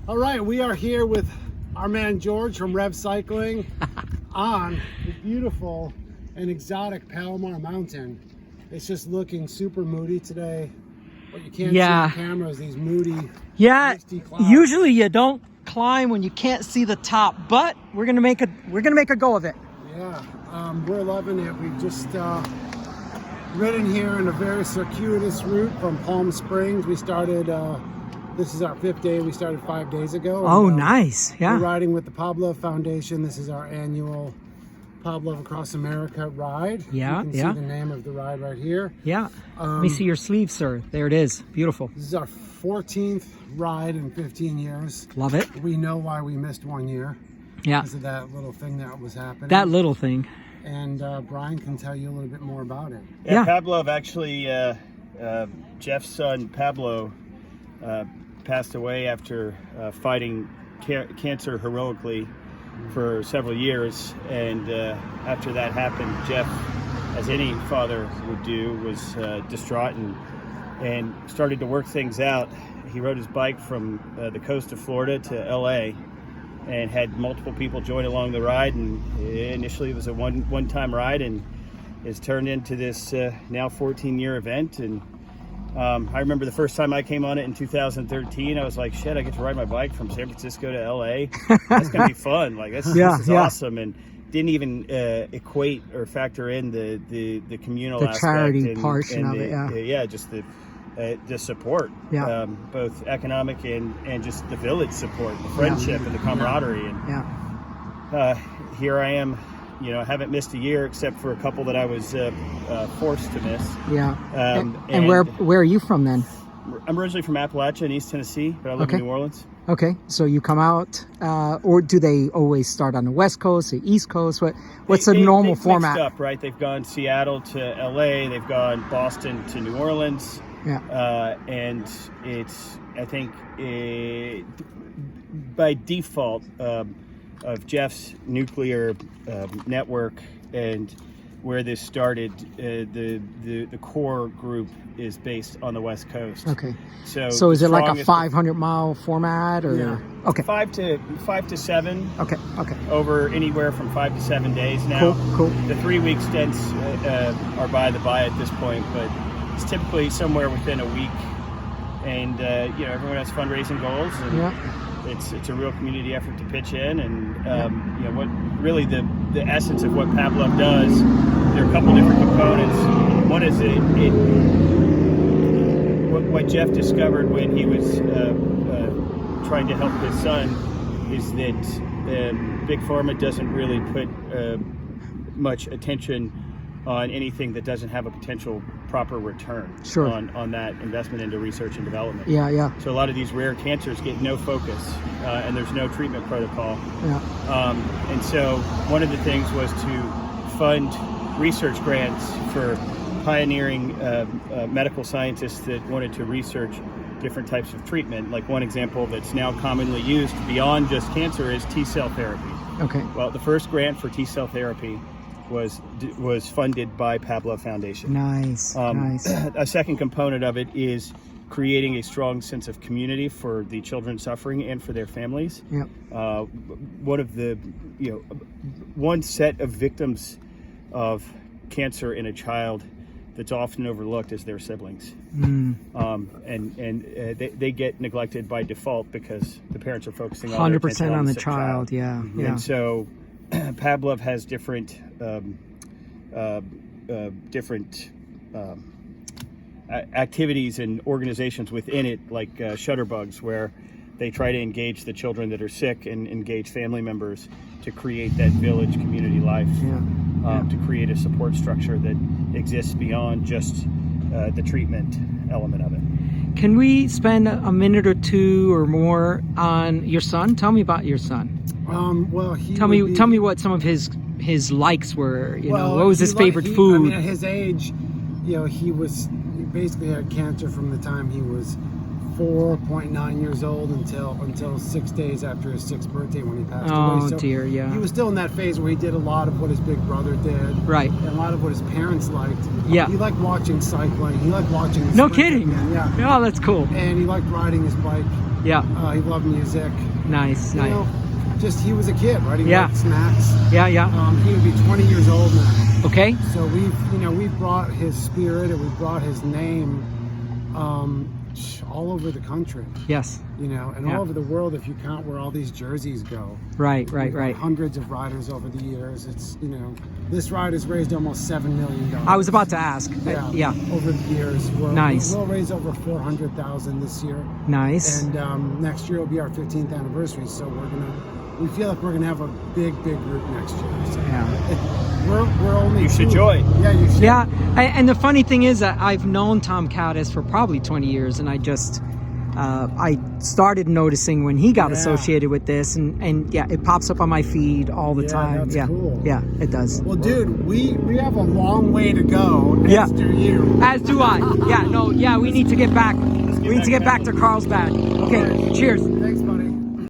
All right, we are here with our man George from Rev Cycling on the beautiful and exotic Palomar Mountain. It's just looking super moody today. What you can't see on camera is these moody, misty clouds. Usually you don't climb when you can't see the top, but we're gonna make a go of it. Yeah, we're loving it. We've just ridden here in a very circuitous route from Palm Springs. We started. This is our 5th day. We started 5 days ago. Oh, nice. Yeah. We're riding with the Pablove Foundation. This is our annual Pablove Across America ride. Yeah, you can see the name of the ride right here. Yeah. Let me see your sleeve, sir. There it is. Beautiful. This is our 14th ride in 15 years. Love it. We know why we missed 1 year. Yeah. Because of that little thing that was happening. That little thing. And Brian can tell you a little bit more about it. Yeah. Pablove actually, Jeff's son Pablo passed away after fighting cancer heroically for several years, and after that happened, Jeff, as any father would do, was distraught and started to work things out. He rode his bike from the coast of Florida to LA and had multiple people join along the ride, and initially it was a one-time ride, and it's turned into this now 14-year event. And I remember the first time I came on it in 2013, I was like, shit, I get to ride my bike from San Francisco to LA. That's gonna be fun. Like this is awesome. And didn't even equate or factor in the communal aspect, charity portion of it. Just the support, both economic and just the village support, the friendship and the camaraderie. And here I am. You know, I haven't missed a year except for a couple that I was forced to miss. Yeah. And where are you from then? I'm originally from Appalachia in East Tennessee, but I live in New Orleans. Okay, so you come out, or do they always start on the West Coast, the East Coast? What's the normal format? Mixed up, right? They've gone Seattle to LA, they've gone Boston to New Orleans. Yeah. And it's, I think, by default, of Jeff's nuclear network and where this started, the core group is based on the West Coast. Okay. So is it like a 500-mile format, or? Yeah. Okay. 5 to 7. Okay. Okay. Over anywhere from 5 to 7 days now. Cool. The 3-week stints are by the by at this point, but it's typically somewhere within a week. And everyone has fundraising goals, and it's a real community effort to pitch in. And what really the essence of what Pablove does, there are a couple different components. One is what Jeff discovered when he was trying to help his son is that Big Pharma doesn't really put much attention on anything that doesn't have a potential proper return on that investment into research and development. So a lot of these rare cancers get no focus, and there's no treatment protocol. And so one of the things was to fund research grants for pioneering medical scientists that wanted to research different types of treatment. Like one example that's now commonly used beyond just cancer is T-cell therapy. Okay. Well, the first grant for T-cell therapy was funded by Pablove Foundation. Nice. A second component of it is creating a strong sense of community for the children suffering and for their families. One set of victims of cancer in a child that's often overlooked is their siblings. They get neglected by default because the parents are focusing on 100% on the child. And so Pablove has different activities and organizations within it, like Shutterbugs, where they try to engage the children that are sick and engage family members to create that village community life, to create a support structure that exists beyond just the treatment element of it. Can we spend a minute or two or more on your son? Tell me about your son. Tell me what some of his likes were. What was his favorite food? I mean, at his age, he basically had cancer from the time he was 4.9 years old until 6 days after his 6th birthday when he passed away. Oh dear, yeah. He was still in that phase where he did a lot of what his big brother did, right? And a lot of what his parents liked. Yeah. He liked watching cycling. He liked watching. No kidding. Yeah. Oh, that's cool. And he liked riding his bike Yeah. He loved music. Nice. You Nice. know, just he was a kid, right? He Yeah. liked snacks. Yeah. Yeah. He would be 20 years old now. Okay. So we've brought his spirit and we've brought his name all over the country. Yes. You know, and Yeah. all over the world if you count where all these jerseys go. Right. We've got Right. hundreds of riders over the years. It's, you know, this ride has raised almost $7 million. I was about to ask. Yeah. Over the years. Nice. We'll raise over 400,000 this year. Nice. And next year will be our 15th anniversary. So we feel like we're gonna have a big group next year. So Yeah. we're only. You should two. join. Yeah, you should. Yeah. And the funny thing is that I've known Tom Caddis for probably 20 years, and I just I started noticing when he got Yeah. associated with this, and yeah, it pops up on my feed all the Yeah, time. that's Yeah. cool. Yeah, it does. Well, dude, we have a long way to go. Yeah. As do you. As do I. Yeah. No. Yeah. We need to get back. We need to get back to Carlsbad. Okay. Cheers. Thanks, buddy.